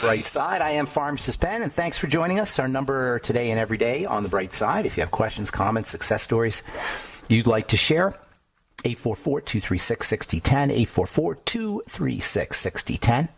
Bright Side. I am Pharmacist Ben, and thanks for joining us. Our number today and every day on the Bright Side, if you have questions, comments, success stories you'd like to share, 844-236-6010, 844-236-6010.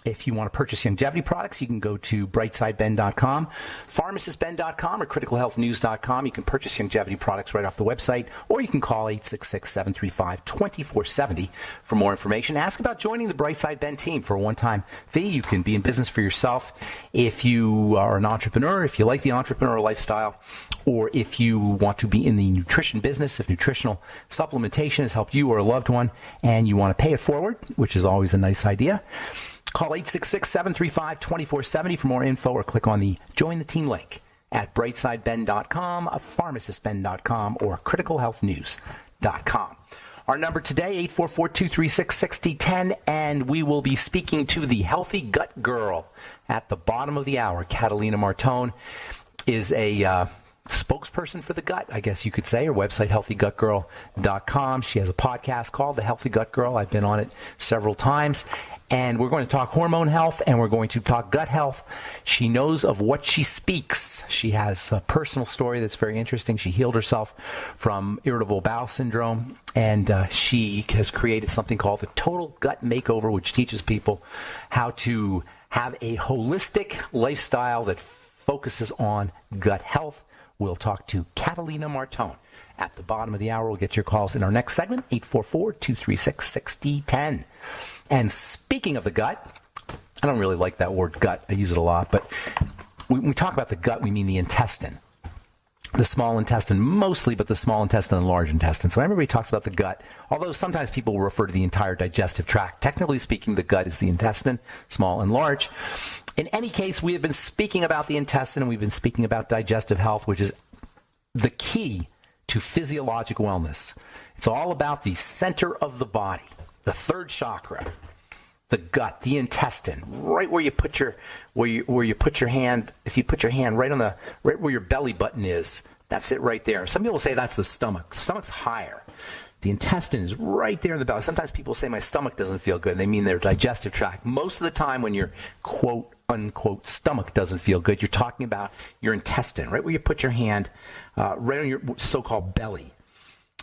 If you want to purchase longevity products, you can go to brightsideben.com, pharmacistben.com, or criticalhealthnews.com. You can purchase longevity products right off the website, or you can call 866-735-2470 for more information. Ask about joining the Brightside Ben team for a one-time fee. You can be in business for yourself if you are an entrepreneur, if you like the entrepreneurial lifestyle, or if you want to be in the nutrition business, if nutritional supplementation has helped you or a loved one, and you want to pay it forward, which is always a nice idea. Call 866-735-2470 for more info, or click on the Join the Team link at brightsideben.com, pharmacistben.com, or criticalhealthnews.com. Our number today, 844-236-6010, and we will be speaking to the Healthy Gut Girl at the bottom of the hour. Catalina Martone is a spokesperson for the gut, I guess you could say. Her website, healthygutgirl.com. She has a podcast called The Healthy Gut Girl. I've been on it several times. And we're going to talk hormone health, and we're going to talk gut health. She knows of what she speaks. She has a personal story that's very interesting. She healed herself from irritable bowel syndrome, and she has created something called the Total Gut Makeover, which teaches people how to have a holistic lifestyle that focuses on gut health. We'll talk to Catalina Martone at the bottom of the hour. We'll get your calls in our next segment, 844-236-6010. And speaking of the gut, I don't really like that word gut. I use it a lot. But when we talk about the gut, we mean the intestine. The small intestine mostly, but the small intestine and large intestine. So everybody talks about the gut, although sometimes people will refer to the entire digestive tract. Technically speaking, the gut is the intestine, small and large. In any case, we have been speaking about the intestine, and we've been speaking about digestive health, which is the key to physiologic wellness. It's all about the center of the body. The third chakra, the gut, the intestine, right where you put your hand. If you put your hand right where your belly button is, that's it right there. Some people say that's the stomach. The stomach's higher. The intestine is right there in the belly. Sometimes people say my stomach doesn't feel good. They mean their digestive tract. Most of the time, when your quote unquote stomach doesn't feel good, you're talking about your intestine, right where you put your hand, right on your so-called belly.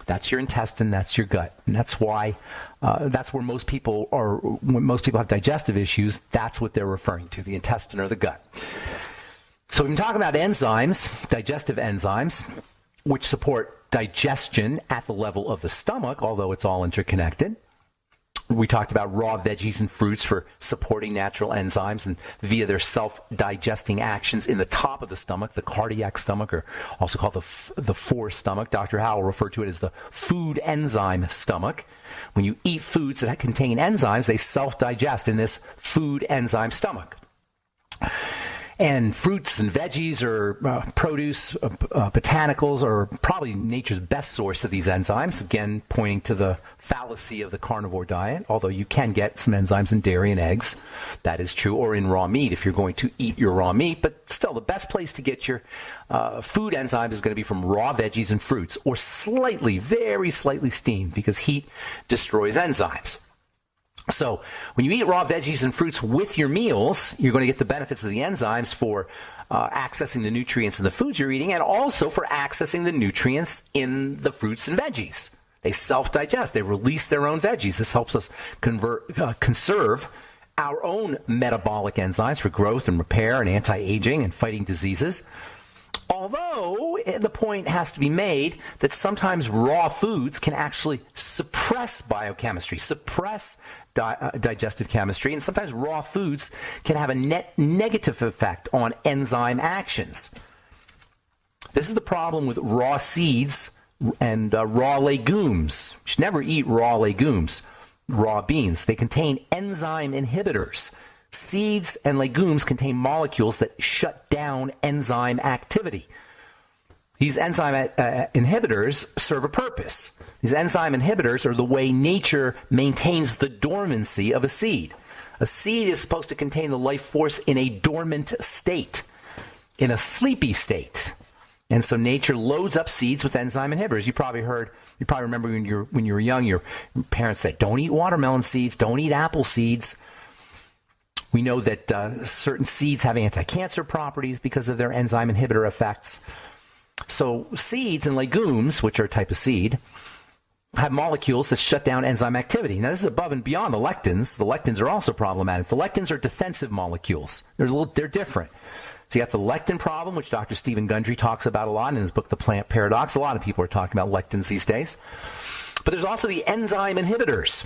That's your intestine, that's your gut. And that's why, that's where most people are, when most people have digestive issues, that's what they're referring to, the intestine or the gut. So we've been talking about enzymes, digestive enzymes, which support digestion at the level of the stomach, although it's all interconnected. We talked about raw veggies and fruits for supporting natural enzymes and via their self-digesting actions in the top of the stomach, the cardiac stomach, or also called the forestomach. Dr. Howell referred to it as the food enzyme stomach. When you eat foods that contain enzymes, they self-digest in this food enzyme stomach. And fruits and veggies or produce, botanicals are probably nature's best source of these enzymes, again, pointing to the fallacy of the carnivore diet, although you can get some enzymes in dairy and eggs. That is true, or in raw meat if you're going to eat your raw meat. But still, the best place to get your food enzymes is going to be from raw veggies and fruits, or very slightly steamed, because heat destroys enzymes. So when you eat raw veggies and fruits with your meals, you're going to get the benefits of the enzymes for accessing the nutrients in the foods you're eating, and also for accessing the nutrients in the fruits and veggies. They self-digest. They release their own veggies. This helps us conserve our own metabolic enzymes for growth and repair and anti-aging and fighting diseases. Although the point has to be made that sometimes raw foods can actually suppress biochemistry, suppress digestive chemistry, and sometimes raw foods can have a net negative effect on enzyme actions. This is the problem with raw seeds and raw legumes. You should never eat raw legumes, raw beans. They contain enzyme inhibitors. Seeds and legumes contain molecules that shut down enzyme activity. These enzyme inhibitors serve a purpose. These enzyme inhibitors are the way nature maintains the dormancy of a seed. A seed is supposed to contain the life force in a dormant state, in a sleepy state. And so nature loads up seeds with enzyme inhibitors. You probably remember when you were young, your parents said, don't eat watermelon seeds, don't eat apple seeds. We know that certain seeds have anti-cancer properties because of their enzyme inhibitor effects. So seeds and legumes, which are a type of seed, have molecules that shut down enzyme activity. Now, this is above and beyond the lectins. The lectins are also problematic. The lectins are defensive molecules. They're different. So you got the lectin problem, which Dr. Stephen Gundry talks about a lot in his book, The Plant Paradox. A lot of people are talking about lectins these days. But there's also the enzyme inhibitors.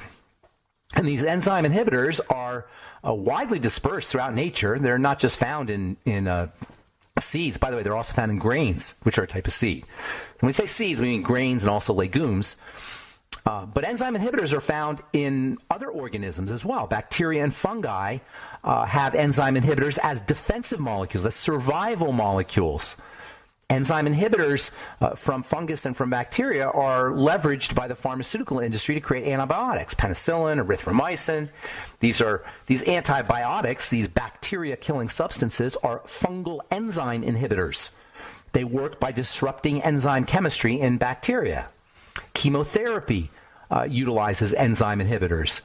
And these enzyme inhibitors are widely dispersed throughout nature. They're not just found in seeds. By the way, they're also found in grains, which are a type of seed. When we say seeds, we mean grains and also legumes. But enzyme inhibitors are found in other organisms as well. Bacteria and fungi have enzyme inhibitors as defensive molecules, as survival molecules. Enzyme inhibitors from fungus and from bacteria are leveraged by the pharmaceutical industry to create antibiotics, penicillin, erythromycin. These antibiotics, these bacteria-killing substances, are fungal enzyme inhibitors. They work by disrupting enzyme chemistry in bacteria. Chemotherapy utilizes enzyme inhibitors.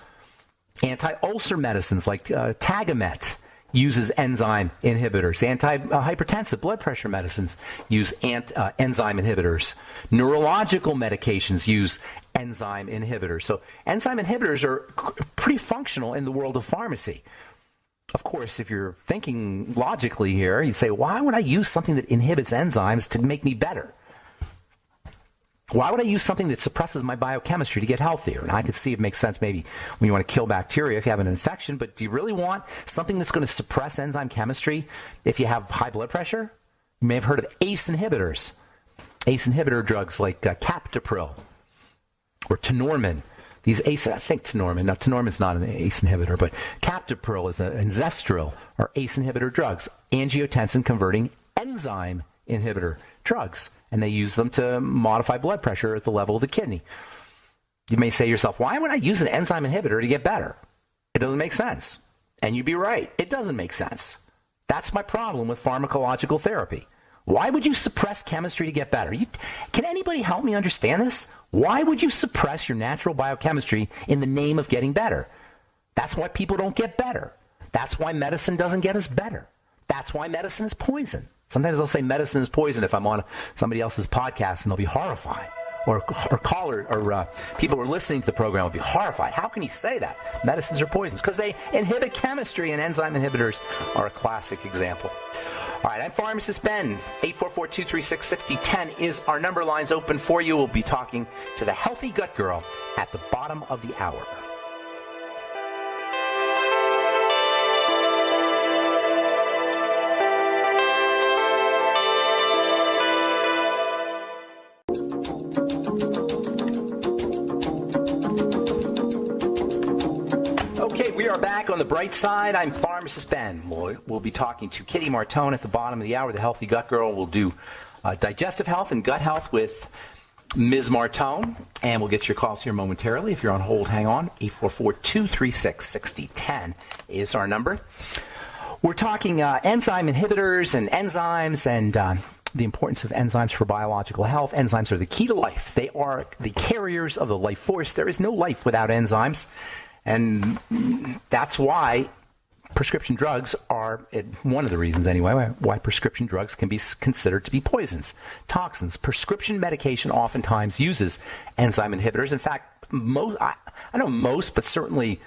Anti-ulcer medicines like Tagamet uses enzyme inhibitors. Anti-hypertensive blood pressure medicines use enzyme inhibitors. Neurological medications use enzyme inhibitors. So enzyme inhibitors are pretty functional in the world of pharmacy. Of course, if you're thinking logically here, you say, why would I use something that inhibits enzymes to make me better? Why would I use something that suppresses my biochemistry to get healthier? And I could see it makes sense maybe when you want to kill bacteria if you have an infection, but do you really want something that's going to suppress enzyme chemistry if you have high blood pressure? You may have heard of ACE inhibitors. ACE inhibitor drugs like Captopril or Tenormin. These ACE, I think Tenormin. Now, Tenormin's not an ACE inhibitor, but Captopril and Zestril are ACE inhibitor drugs, angiotensin-converting enzyme inhibitor drugs. And they use them to modify blood pressure at the level of the kidney. You may say to yourself, why would I use an enzyme inhibitor to get better? It doesn't make sense. And you'd be right. It doesn't make sense. That's my problem with pharmacological therapy. Why would you suppress chemistry to get better? Can anybody help me understand this? Why would you suppress your natural biochemistry in the name of getting better? That's why people don't get better. That's why medicine doesn't get us better. That's why medicine is poison. Sometimes I'll say medicine is poison if I'm on somebody else's podcast, and they'll be horrified. Or people who are listening to the program will be horrified. How can he say that? Medicines are poisons. Because they inhibit chemistry, and enzyme inhibitors are a classic example. All right, I'm Pharmacist Ben. 844-236-6010 is our number. Lines open for you. We'll be talking to the Healthy Gut Girl at the bottom of the hour. Back on the bright side, I'm Pharmacist Ben. We'll be talking to Kitty Martone at the bottom of the hour, the Healthy Gut Girl. We'll do digestive health and gut health with Ms. Martone, and we'll get your calls here momentarily. If you're on hold, hang on. 844-236-6010 is our number. We're talking enzyme inhibitors and enzymes and the importance of enzymes for biological health. Enzymes are the key to life. They are the carriers of the life force. There is no life without enzymes. And that's why prescription drugs are, one of the reasons anyway, why prescription drugs can be considered to be poisons, toxins. Prescription medication oftentimes uses enzyme inhibitors. In fact, I know most, but certainly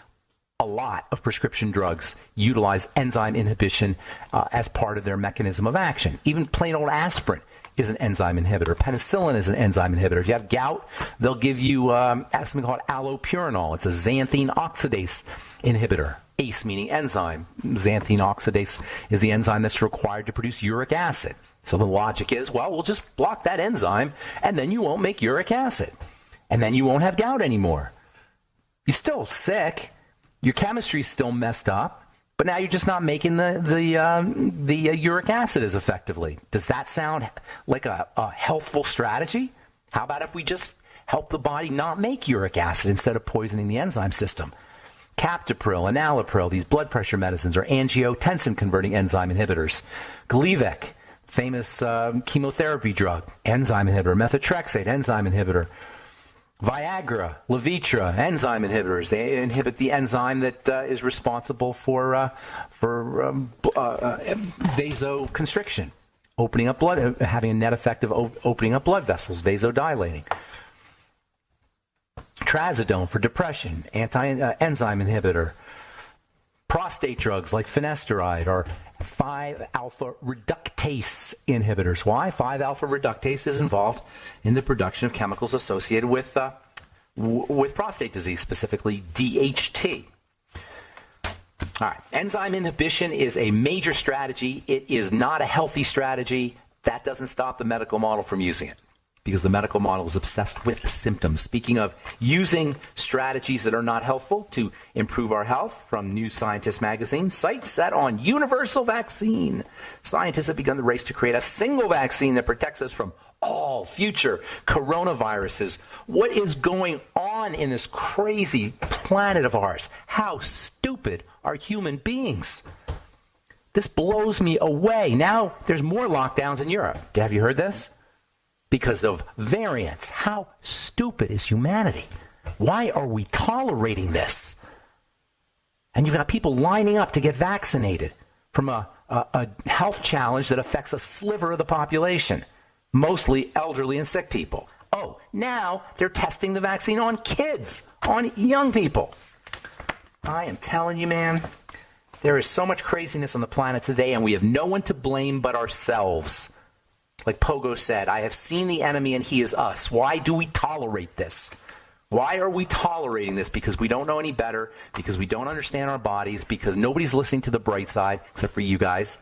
a lot of prescription drugs utilize enzyme inhibition as part of their mechanism of action. Even plain old aspirin is an enzyme inhibitor. Penicillin is an enzyme inhibitor. If you have gout, they'll give you something called allopurinol. It's a xanthine oxidase inhibitor. ACE meaning enzyme. Xanthine oxidase is the enzyme that's required to produce uric acid. So the logic is, well, we'll just block that enzyme, and then you won't make uric acid. And then you won't have gout anymore. You're still sick. Your chemistry's still messed up. But now you're just not making the uric acid as effectively. Does that sound like a healthful strategy? How about if we just help the body not make uric acid instead of poisoning the enzyme system? Captopril, enalapril, these blood pressure medicines are angiotensin-converting enzyme inhibitors. Gleevec, famous chemotherapy drug, enzyme inhibitor. Methotrexate, enzyme inhibitor. Viagra, Levitra, enzyme inhibitors. They inhibit the enzyme that is responsible for vasoconstriction, opening up blood, having a net effect of opening up blood vessels, vasodilating. Trazodone for depression, enzyme inhibitor. Prostate drugs like finasteride or 5-alpha reductase inhibitors. Why? 5-alpha reductase is involved in the production of chemicals associated with prostate disease, specifically DHT. All right. Enzyme inhibition is a major strategy. It is not a healthy strategy. That doesn't stop the medical model from using it, because the medical model is obsessed with symptoms. Speaking of using strategies that are not helpful to improve our health, from New Scientist magazine, sights set on universal vaccine. Scientists have begun the race to create a single vaccine that protects us from all future coronaviruses. What is going on in this crazy planet of ours? How stupid are human beings? This blows me away. Now there's more lockdowns in Europe. Have you heard this? Because of variants. How stupid is humanity? Why are we tolerating this? And you've got people lining up to get vaccinated from a health challenge that affects a sliver of the population, mostly elderly and sick people. Oh, now they're testing the vaccine on kids, on young people. I am telling you, man, there is so much craziness on the planet today, and we have no one to blame but ourselves. Like Pogo said, I have seen the enemy and he is us. Why do we tolerate this? Why are we tolerating this? Because we don't know any better, because we don't understand our bodies, because nobody's listening to the bright side, except for you guys,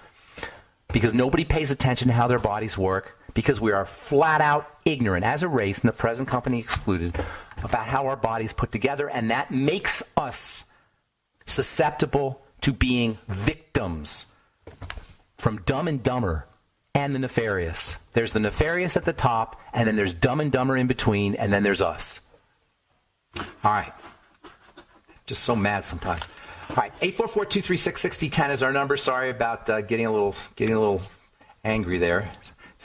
because nobody pays attention to how their bodies work, because we are flat out ignorant as a race, and the present company excluded, about how our bodies put together, and that makes us susceptible to being victims from Dumb and Dumber and the nefarious. There's the nefarious at the top, and then there's Dumb and Dumber in between, and then there's us. All right. Just so mad sometimes. All right, 844-236-6010 is our number. Sorry about getting a little angry there.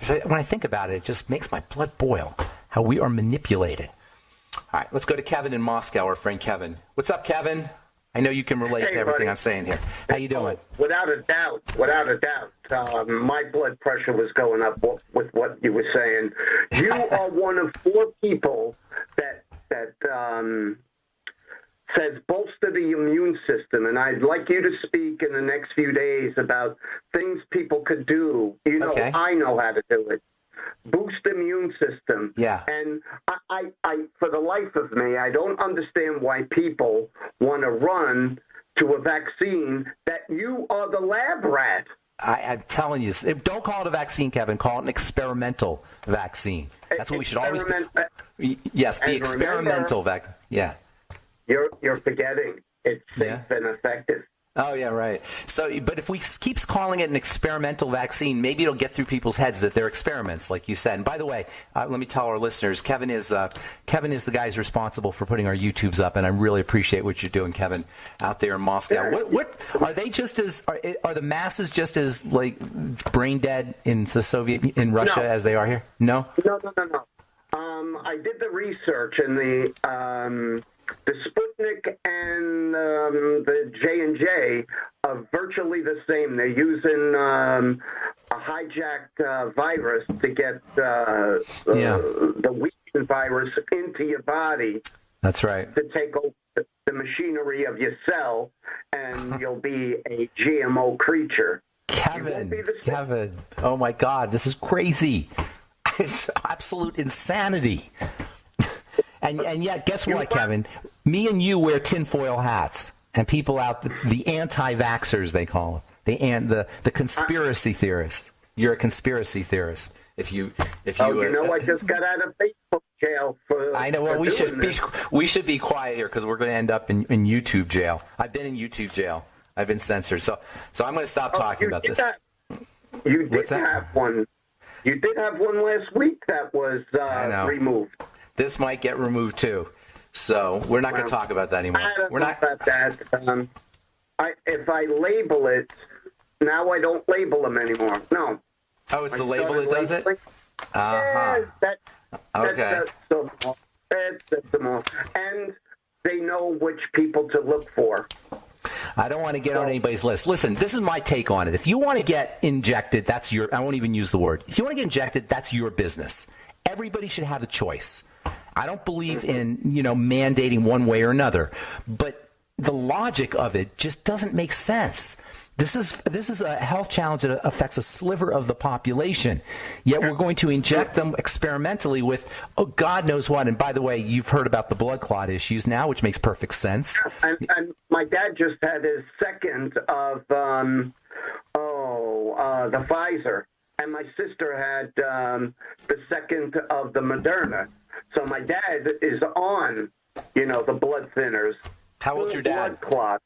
When I think about it, it just makes my blood boil, how we are manipulated. All right, let's go to Kevin in Moscow, our friend Kevin. What's up, Kevin? I know you can relate to everything I'm saying here. How you doing? Without a doubt. My blood pressure was going up with what you were saying. You are one of 4 people that says bolster the immune system, and I'd like you to speak in the next few days about things people could do. You know, okay. I know how to do it. Boost the immune system. Yeah. And I, for the life of me, I don't understand why people want to run to a vaccine that you are the lab rat. I'm telling you, don't call it a vaccine, Kevin. Call it an experimental vaccine. That's what we should always be. Yes, the experimental vaccine. Yeah. You're forgetting it's safe and effective. Oh, yeah, right. So, but if we keep calling it an experimental vaccine, maybe it'll get through people's heads that they're experiments, like you said. And by the way, let me tell our listeners, Kevin is the guy who's responsible for putting our YouTubes up, and I really appreciate what you're doing, Kevin, out there in Moscow. What are they just as are the masses just as like brain dead in Russia as they are here? No. No. I did the research, and the Sputnik and the J&J are virtually the same. They're using a hijacked virus to get the weakened virus into your body. That's right. To take over the machinery of your cell, and you'll be a GMO creature. Kevin, oh my God, this is crazy. It's absolute insanity. And yet, guess what, Kevin? Me and you wear tinfoil hats, and people out the anti-vaxxers, they call them, the conspiracy theorists. You're a conspiracy theorist. I just got out of Facebook jail for. I know. Well, we should be quiet here because we're going to end up in YouTube jail. I've been in YouTube jail. I've been censored. So I'm going to stop talking about this. You did have one. You did have one last week that was removed. This might get removed too, so we're not going to talk about that anymore. I don't know about that. If I label it, now I don't label them anymore. No. Oh, it's the label that does it? Yeah, okay. It sets them off. And they know which people to look for. I don't want to get on anybody's list. Listen, this is my take on it. If you want to get injected, that's your, I won't even use the word. If you want to get injected, that's your business. Everybody should have the choice. I don't believe in, mandating one way or another. But the logic of it just doesn't make sense. This is a health challenge that affects a sliver of the population. Yet we're going to inject them experimentally with, God knows what. And by the way, you've heard about the blood clot issues now, which makes perfect sense. And my dad just had his second of the Pfizer. And my sister had the second of the Moderna. So my dad is on, the blood thinners. How old's your dad? Blood clot.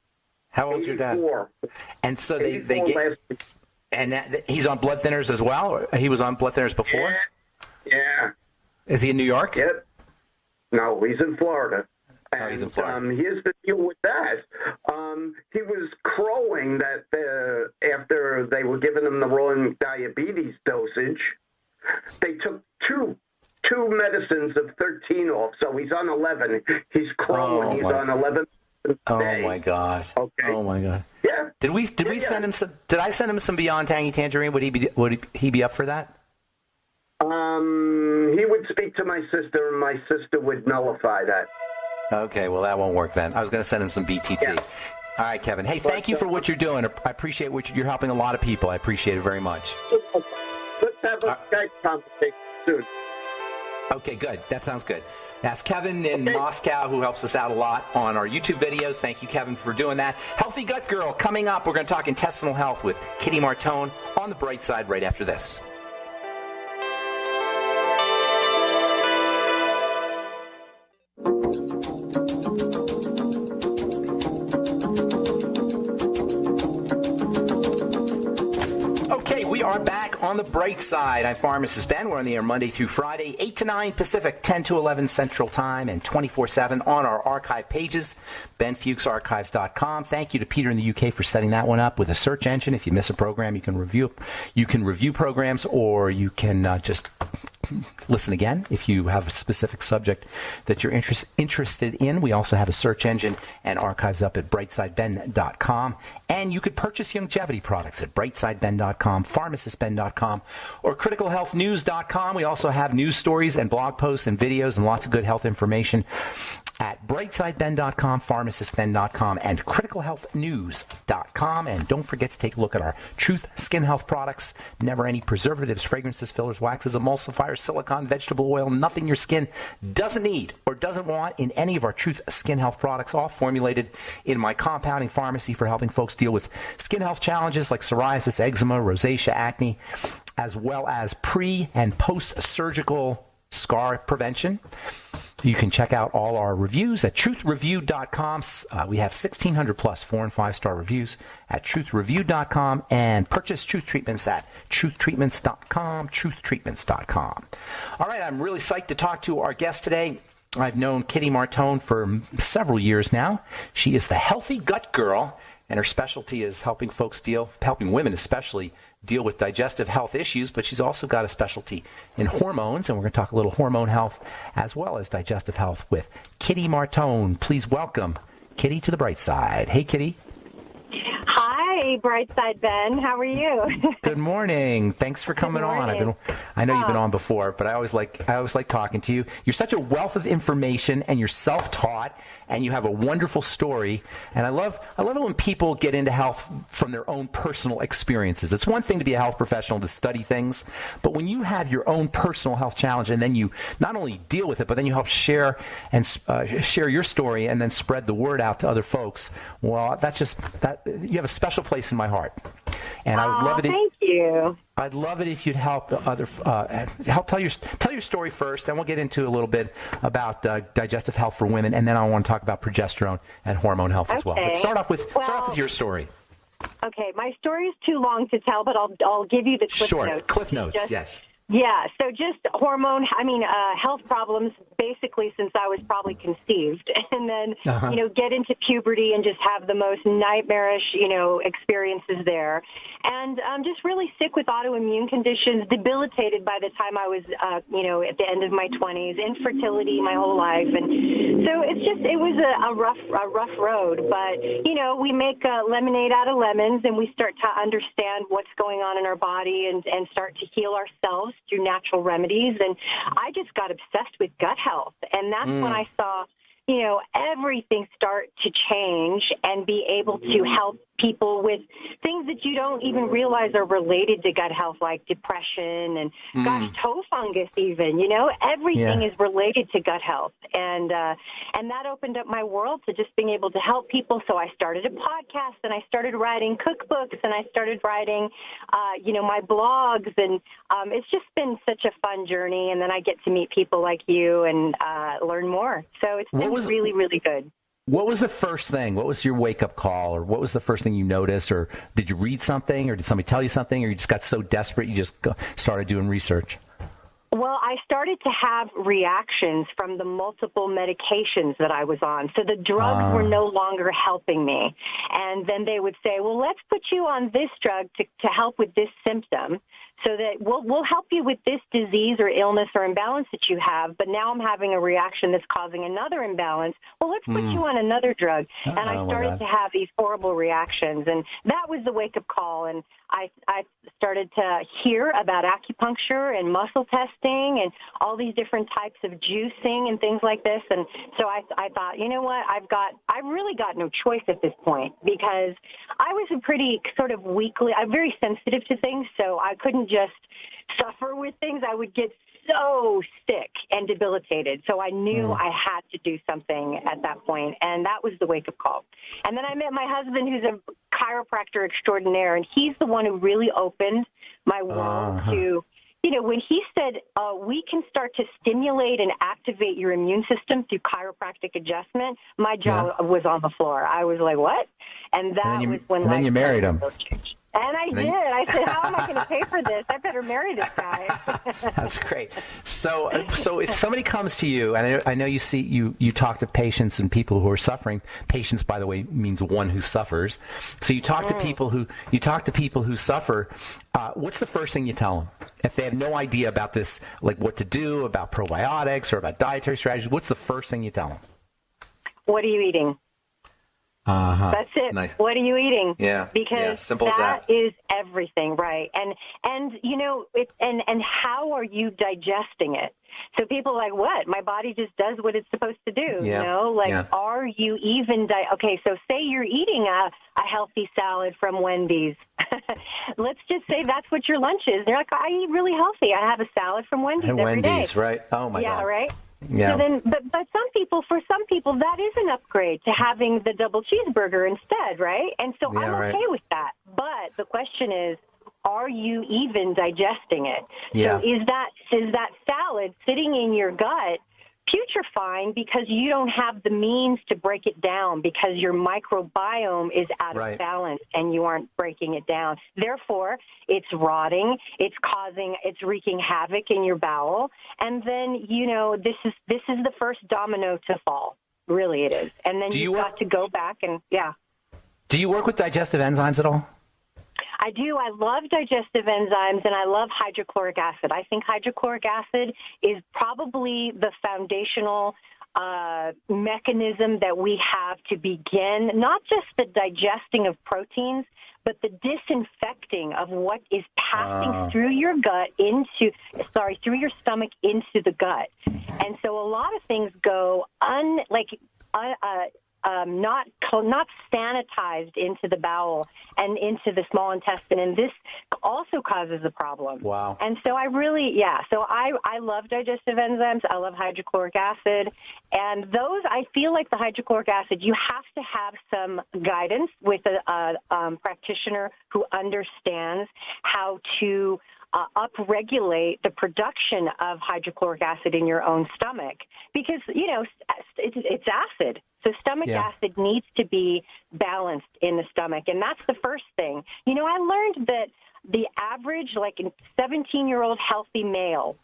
How old's your dad? 84. And so they get, and he's on blood thinners as well? Or he was on blood thinners before? Yeah. Is he in New York? Yep. No, he's in Florida. And, he's in Florida. Here's the deal with that. He was crowing that after they were giving him the wrong diabetes dosage, they took two medicines of 13 off. So he's on 11. He's crowing. He's on 11. Oh my God! Okay. Oh my God! Yeah. Did we send him some? Did I send him some Beyond Tangy Tangerine? Would he be up for that? He would speak to my sister, and my sister would nullify that. Okay, well that won't work then. I was going to send him some BTT. Yeah. All right, Kevin. Hey, thank you for what you're doing. I appreciate what you're helping a lot of people. I appreciate it very much. Let's have a Skype conversation soon. Okay, good. That sounds good. That's Kevin in Moscow, who helps us out a lot on our YouTube videos. Thank you, Kevin, for doing that. Healthy Gut Girl coming up. We're going to talk intestinal health with Kitty Martone on the bright side right after this. We are back on the bright side. I'm Pharmacist Ben. We're on the air Monday through Friday, 8 to 9 Pacific, 10 to 11 Central Time, and 24/7 on our archive pages, benfuchsarchives.com. Thank you to Peter in the UK for setting that one up with a search engine. If you miss a program, you can review programs, or you can just listen again if you have a specific subject that you're interested in. We also have a search engine and archives up at brightsideben.com. And you could purchase longevity products at brightsideben.com, pharmacistben.com, or criticalhealthnews.com. We also have news stories and blog posts and videos and lots of good health information at brightsideben.com, pharmacistben.com, and criticalhealthnews.com. And don't forget to take a look at our Truth Skin Health products. Never any preservatives, fragrances, fillers, waxes, emulsifiers, silicone, vegetable oil, nothing your skin doesn't need or doesn't want in any of our Truth Skin Health products, all formulated in my compounding pharmacy for helping folks deal with skin health challenges like psoriasis, eczema, rosacea, acne, as well as pre- and post-surgical scar prevention. You can check out all our reviews at truthreview.com. We have 1,600 plus 4- and 5-star reviews at truthreview.com, and purchase Truth Treatments at truthtreatments.com, truthtreatments.com. All right, I'm really psyched to talk to our guest today. I've known Kitty Martone for several years now. She is the Healthy Gut Girl, and her specialty is helping women especially, deal with digestive health issues, but she's also got a specialty in hormones, and we're going to talk a little hormone health as well as digestive health with Kitty Martone. Please welcome Kitty to the bright side. Hey, Kitty. Hi, bright side Ben. How are you? Good morning. Thanks for coming on. I know you've been on before, but I always like talking to you. You're such a wealth of information, and you're self-taught, and you have a wonderful story. And I love it when people get into health from their own personal experiences. It's one thing to be a health professional, to study things, but when you have your own personal health challenge, and then you not only deal with it, but then you help share your story and then spread the word out to other folks. Well, you have a special place in my heart. And I would love it. Thank you. I'd love it if you'd help help tell your story first, then we'll get into a little bit about digestive health for women, and then I want to talk about progesterone and hormone health as well. But start off with your story. Okay, my story is too long to tell, but I'll give you the cliff notes. Cliff notes, yes. Yeah, so just health problems basically since I was probably conceived. And then, get into puberty and just have the most nightmarish, experiences there. And just really sick with autoimmune conditions, debilitated by the time I was, at the end of my 20s, infertility my whole life. And so it was a rough road. But, we make lemonade out of lemons, and we start to understand what's going on in our body and start to heal ourselves through natural remedies. And I just got obsessed with gut health. And that's when I saw, everything start to change and be able to help people with things that you don't even realize are related to gut health, like depression and toe fungus even, everything is related to gut health. And that opened up my world to just being able to help people. So I started a podcast, and I started writing cookbooks, and I started writing, my blogs, and it's just been such a fun journey. And then I get to meet people like you and learn more. So it's been really, really good. What was the first thing? What was your wake-up call, or what was the first thing you noticed, or did you read something, or did somebody tell you something, or you just got so desperate you just started doing research? Well, I started to have reactions from the multiple medications that I was on. So the drugs were no longer helping me. And then they would say, well, let's put you on this drug to help with this symptom, so that we'll help you with this disease or illness or imbalance that you have, but now I'm having a reaction that's causing another imbalance. Well, let's put you on another drug. And I started to have these horrible reactions, and that was the wake-up call. And I started to hear about acupuncture and muscle testing and all these different types of juicing and things like this. And so I thought, you know what, I've really got no choice at this point, because I was a pretty sort of I'm very sensitive to things, so I couldn't just suffer with things. I would get so sick and debilitated. So I knew I had to do something at that point, and that was the wake-up call. And then I met my husband, who's a chiropractor extraordinaire, and he's the one who really opened my world to, when he said, we can start to stimulate and activate your immune system through chiropractic adjustment, my jaw was on the floor. I was like, what? And was when then you married him. Changed. And I did. I said, how am I going to pay for this? I better marry this guy. That's great. So if somebody comes to you, and I know you talk to patients and people who are suffering. Patients, by the way, means one who suffers. So you talk to people who suffer. What's the first thing you tell them if they have no idea about this, like what to do about probiotics or about dietary strategies? What's the first thing you tell them? What are you eating? That's it. Nice. What are you eating? Yeah. Because simple as that is everything, right? And and how are you digesting it? So people are like, what? My body just does what it's supposed to do. Are you even okay? So say you're eating a healthy salad from Wendy's. Let's just say that's what your lunch is. They're like, I eat really healthy. I have a salad from Wendy's every day. Right? Oh my God. Yeah, right. Yeah. So then, but for some people, that is an upgrade to having the double cheeseburger instead, right? And so I'm okay with that. But the question is, are you even digesting it? Yeah. So is that salad sitting in your gut putrefying because you don't have the means to break it down, because your microbiome is out of balance and you aren't breaking it down? Therefore, it's rotting, it's wreaking havoc in your bowel, and then this is the first domino to fall. Really, it is. And then you've got to go back and Do you work with digestive enzymes at all? I do. I love digestive enzymes, and I love hydrochloric acid. I think hydrochloric acid is probably the foundational mechanism that we have to begin, not just the digesting of proteins, but the disinfecting of what is passing through your gut through your stomach into the gut. And so a lot of things go not sanitized into the bowel and into the small intestine, and this also causes a problem. Wow. And so I love digestive enzymes. I love hydrochloric acid, and those, I feel like the hydrochloric acid, you have to have some guidance with a practitioner who understands how to upregulate the production of hydrochloric acid in your own stomach because, you know, it's acid. So stomach acid needs to be balanced in the stomach. And that's the first thing. You know, I learned that the average, like, 17-year-old healthy male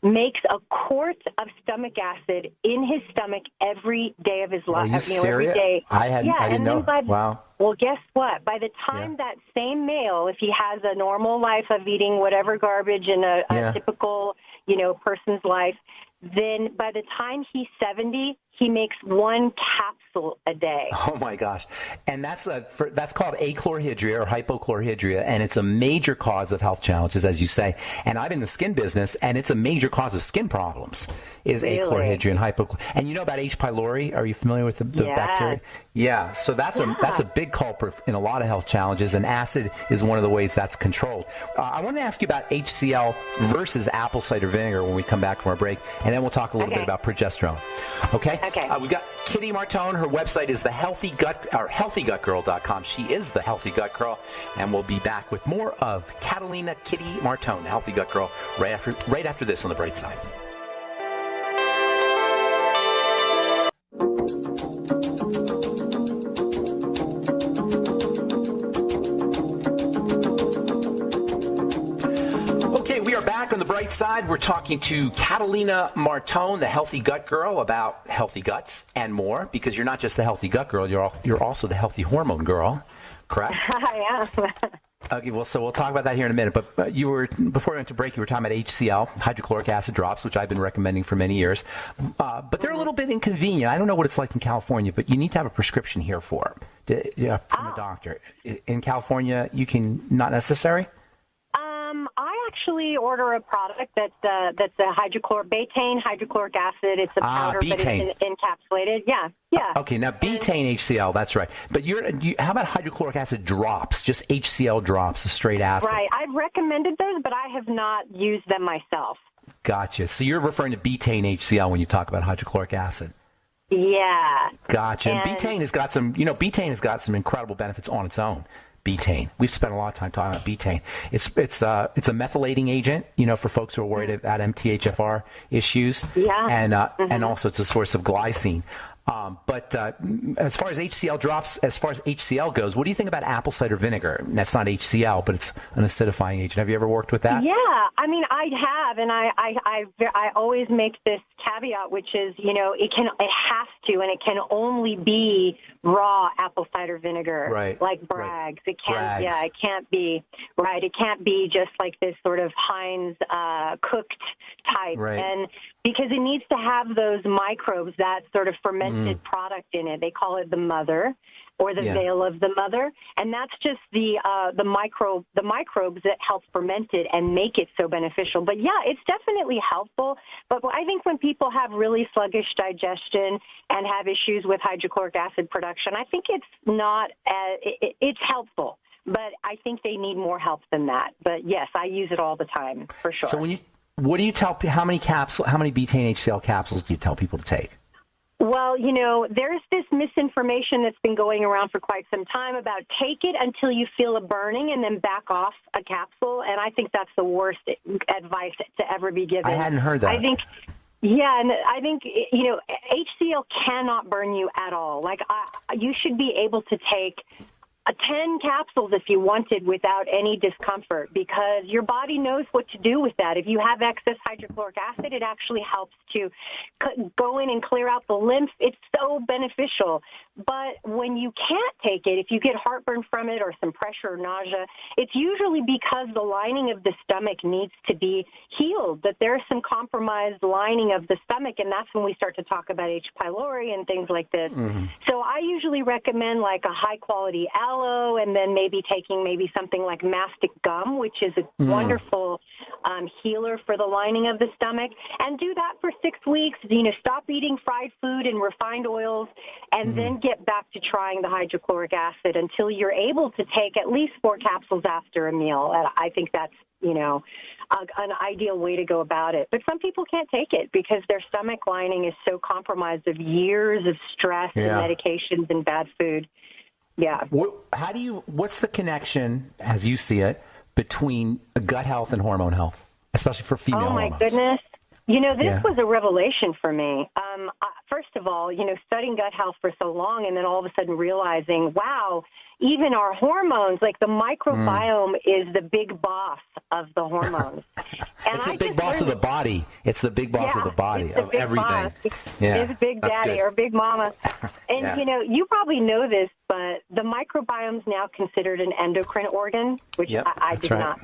makes a quart of stomach acid in his stomach every day of his life. Are you serious? Every day. I didn't know. Wow. Well, guess what? By the time that same male, if he has a normal life of eating whatever garbage in a typical, you know, person's life, then by the time he's 70, he makes one capsule a day. Oh my gosh. And that's called achlorhydria or hypochlorhydria, and it's a major cause of health challenges, as you say. And I'm in the skin business, and it's a major cause of skin problems, is achlorhydria and hypochlorhydria. And you know about H. pylori? Are you familiar with the bacteria? Yeah. So that's a big culprit in a lot of health challenges, and acid is one of the ways that's controlled. I want to ask you about HCl versus apple cider vinegar when we come back from our break, and then we'll talk a little bit about progesterone. Okay? Okay. We've got Kitty Martone. Her website is healthygutgirl.com. She is the Healthy Gut Girl, and we'll be back with more of Catalina Kitty Martone, the Healthy Gut Girl, right after this on The Bright Side. Back on The Bright Side, we're talking to Catalina Martone, the Healthy Gut Girl, about healthy guts and more, because you're not just the Healthy Gut Girl, you're also the Healthy Hormone Girl, correct? I am. Okay, well, so we'll talk about that here in a minute, but before we went to break, you were talking about HCl, hydrochloric acid drops, which I've been recommending for many years, but they're a little bit inconvenient. I don't know what it's like in California, but you need to have a prescription here for them, from a doctor. In California, you can, not necessary? I actually order a product that's a Betaine hydrochloric acid. It's a powder, but it's encapsulated. Yeah. Okay, now Betaine HCl, that's right. But how about hydrochloric acid drops? Just HCl drops, a straight acid. Right. I've recommended those, but I have not used them myself. Gotcha. So you're referring to Betaine HCl when you talk about hydrochloric acid. Yeah. Gotcha. And Betaine has got some incredible benefits on its own. Betaine. We've spent a lot of time talking about betaine. It's a methylating agent, for folks who are worried about MTHFR issues. Yeah. And also it's a source of glycine. But as far as HCl drops, as far as HCl goes, what do you think about apple cider vinegar? And that's not HCl, but it's an acidifying agent. Have you ever worked with that? Yeah, I mean, I have, and I always make this caveat, which is, it has to, and it can only be raw apple cider vinegar, right? Like Bragg's. Right. It can't. Bragg's. Yeah, it can't be. Right. It can't be just like this sort of Heinz cooked type, right? And because it needs to have those microbes, that sort of fermented product in it. They call it the mother, or the veil of the mother, and that's just the microbes that help ferment it and make it so beneficial. But yeah, it's definitely helpful. But I think when people have really sluggish digestion and have issues with hydrochloric acid production, I think it's not it's helpful. But I think they need more help than that. But yes, I use it all the time for sure. So what do you tell? How many Betaine HCl capsules do you tell people to take? Well, there's this misinformation that's been going around for quite some time about take it until you feel a burning and then back off a capsule. And I think that's the worst advice to ever be given. I hadn't heard that. I think HCl cannot burn you at all. Like, you should be able to take 10 capsules if you wanted without any discomfort, because your body knows what to do with that. If you have excess hydrochloric acid, it actually helps to go in and clear out the lymph. It's so beneficial. But when you can't take it, if you get heartburn from it or some pressure or nausea, it's usually because the lining of the stomach needs to be healed, that there's some compromised lining of the stomach, and that's when we start to talk about H. pylori and things like this. Mm-hmm. So I usually recommend like a high-quality aloe, and then maybe taking something like mastic gum, which is a wonderful healer for the lining of the stomach, and do that for 6 weeks. Stop eating fried food and refined oils, and then get back to trying the hydrochloric acid until you're able to take at least 4 capsules after a meal. And I think that's, an ideal way to go about it. But some people can't take it because their stomach lining is so compromised of years of stress and medications and bad food. Yeah. What's the connection, as you see it, between gut health and hormone health, especially for female hormones. Oh, my goodness. This was a revelation for me. First of all, studying gut health for so long and then all of a sudden realizing, wow, even our hormones, like the microbiome is the big boss of the hormones. And it's the big boss of the body. It's the big boss of the body, of everything. It's Big Daddy or Big Mama. And, you probably know this, but the microbiome is now considered an endocrine organ, which I did not.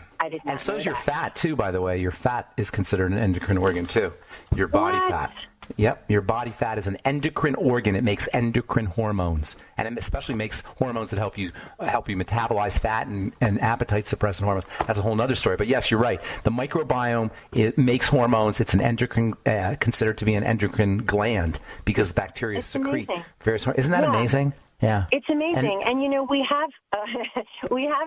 And so is your fat, too, by the way. Your fat is considered an endocrine organ, too. Your body fat. Yep, your body fat is an endocrine organ. It makes endocrine hormones, and it especially makes hormones that help you metabolize fat and appetite suppressant hormones. That's a whole other story. But yes, you're right. The microbiome, it makes hormones. It's an endocrine, considered to be an endocrine gland because the bacteria secrete various hormones. Isn't that amazing? Yeah, it's amazing, and we have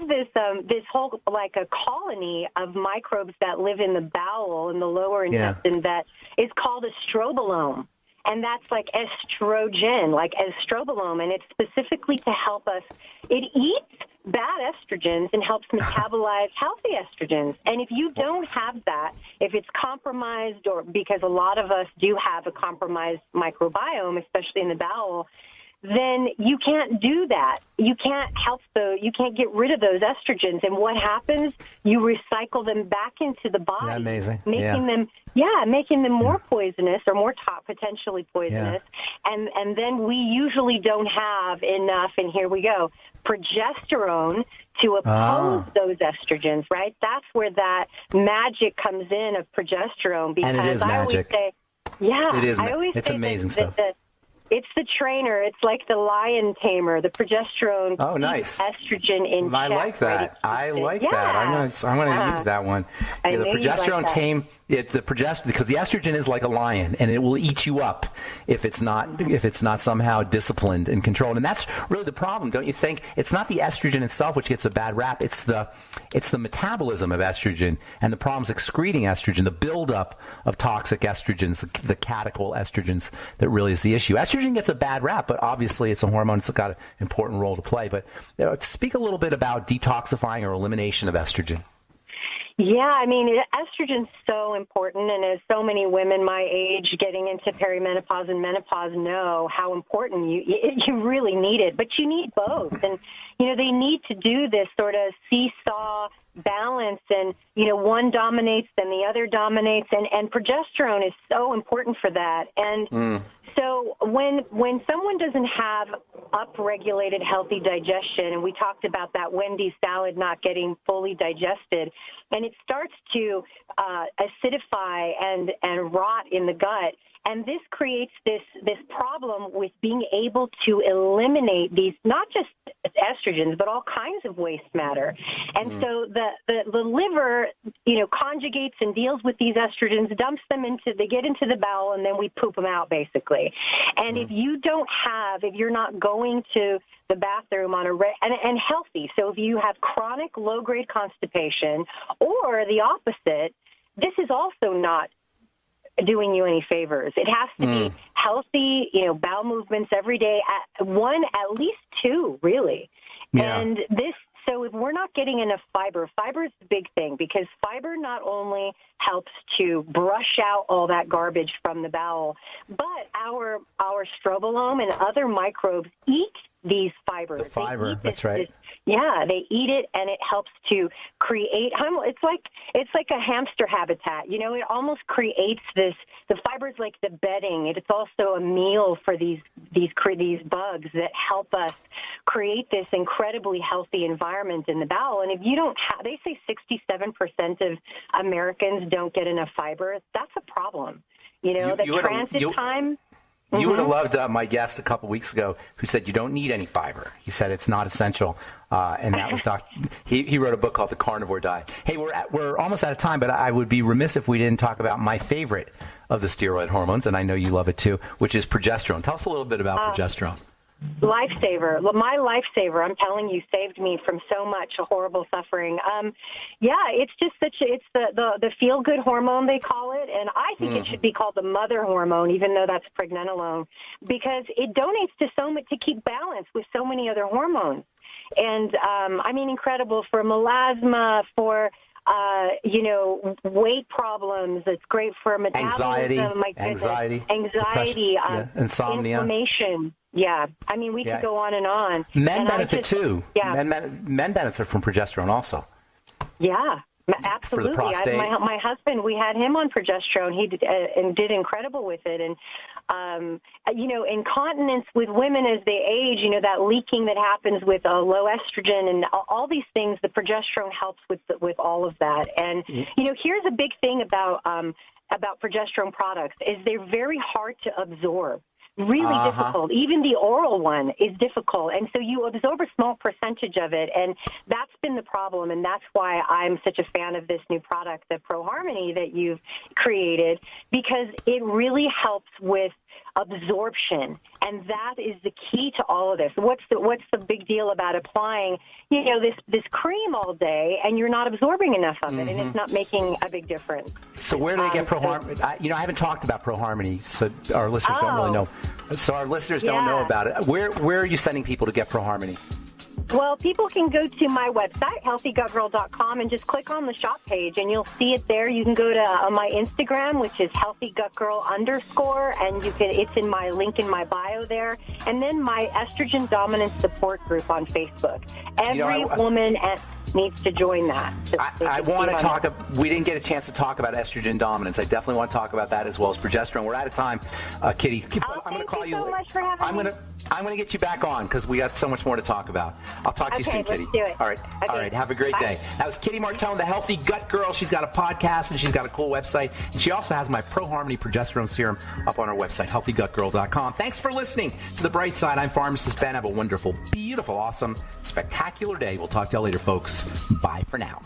this whole like a colony of microbes that live in the bowel in the lower intestine that is called a strobolome, and that's like estrogen, like estrobolome, and it's specifically to help us. It eats bad estrogens and helps metabolize healthy estrogens. And if you don't have that, if it's compromised, or because a lot of us do have a compromised microbiome, especially in the bowel, then you can't do that. You can't you can't get rid of those estrogens. And what happens? You recycle them back into the body. Yeah, amazing. Making them more poisonous or more potentially poisonous. Yeah. And then we usually don't have enough, and here we go, progesterone to oppose those estrogens, right? That's where that magic comes in of progesterone. Because and it is magic. I always say, it is. It's amazing stuff. It's the trainer. It's like the lion tamer. The progesterone nice. Estrogen in check. I like that. I'm gonna use that one. The progesterone tame because the estrogen is like a lion, and it will eat you up if it's not somehow disciplined and controlled. And that's really the problem, don't you think? It's not the estrogen itself which gets a bad rap. It's the metabolism of estrogen and the problems excreting estrogen, the buildup of toxic estrogens, the catechol estrogens that really is the issue. Estrogen gets a bad rap, but obviously it's a hormone. It's got an important role to play. But speak a little bit about detoxifying or elimination of estrogen. Yeah, estrogen's so important, and as so many women my age getting into perimenopause and menopause know how important you really need it, but you need both. And, they need to do this sort of seesaw balance, and, one dominates, then the other dominates, and progesterone is so important for that. And so when someone doesn't have upregulated healthy digestion, and we talked about that Wendy's salad not getting fully digested, and it starts to acidify and rot in the gut, and this creates this problem with being able to eliminate these, not just estrogens, but all kinds of waste matter. And so the liver, conjugates and deals with these estrogens, dumps them they get into the bowel, and then we poop them out, basically. And if you're not going to the bathroom on and healthy, so if you have chronic low-grade constipation or the opposite, this is also not doing you any favors. It has to be healthy, bowel movements every day, at least two, really. Yeah. And so if we're not getting enough fiber is the big thing, because fiber not only helps to brush out all that garbage from the bowel, but our strobolome and other microbes eat these fibers. The fiber, that's right. They eat it, and it helps to create. It's like a hamster habitat. It almost creates this. The fiber's like the bedding. It's also a meal for these bugs that help us create this incredibly healthy environment in the bowel. And if you don't have, they say 67% of Americans don't get enough fiber. That's a problem. Transit time. You would have loved my guest a couple weeks ago who said you don't need any fiber. He said it's not essential, and that was he wrote a book called The Carnivore Diet. Hey, we're almost out of time, but I would be remiss if we didn't talk about my favorite of the steroid hormones, and I know you love it too, which is progesterone. Tell us a little bit about progesterone. Lifesaver. My lifesaver, I'm telling you, saved me from so much horrible suffering. It's just it's the feel-good hormone, they call it, and I think it should be called the mother hormone, even though that's pregnenolone, because it donates to keep balance with so many other hormones. And I mean, incredible for melasma, for weight problems. It's great for metabolism. Anxiety, insomnia, inflammation. Yeah, I mean, we could go on and on. Men benefit too. Yeah, men benefit from progesterone also. Yeah, absolutely. For the prostate. My husband, we had him on progesterone. He did incredible with it. And incontinence with women as they age, that leaking that happens with low estrogen and all these things, the progesterone helps with all of that. And, here's a big thing about progesterone products is they're very hard to absorb. Really difficult. Even the oral one is difficult. And so you absorb a small percentage of it. And that's been the problem. And that's why I'm such a fan of this new product, the ProHarmony that you've created, because it really helps with absorption. And that is the key to all of this. What's the big deal about applying, this cream all day and you're not absorbing enough of it and it's not making a big difference. So where do they get ProHarmony? I haven't talked about ProHarmony, so our listeners don't really know. So our listeners don't know about it. Where are you sending people to get ProHarmony? Well, people can go to my website, healthygutgirl.com, and just click on the shop page, and you'll see it there. You can go to my Instagram, which is healthygutgirl_, and it's in my link in my bio there. And then my estrogen dominance support group on Facebook. Every woman needs to join that. I want to talk. We didn't get a chance to talk about estrogen dominance. I definitely want to talk about that as well as progesterone. We're out of time, Kitty. I'm going to call you. Thank you so much for having me. I'm going to get you back on because we got so much more to talk about. I'll talk to you soon, Kitty. Let's do it. All right. Okay. All right. Have a great day. That was Kitty Martone, the Healthy Gut Girl. She's got a podcast and she's got a cool website. And she also has my ProHarmony progesterone serum up on her website, healthygutgirl.com. Thanks for listening to The Bright Side. I'm Pharmacist Ben. Have a wonderful, beautiful, awesome, spectacular day. We'll talk to you later, folks. Bye for now.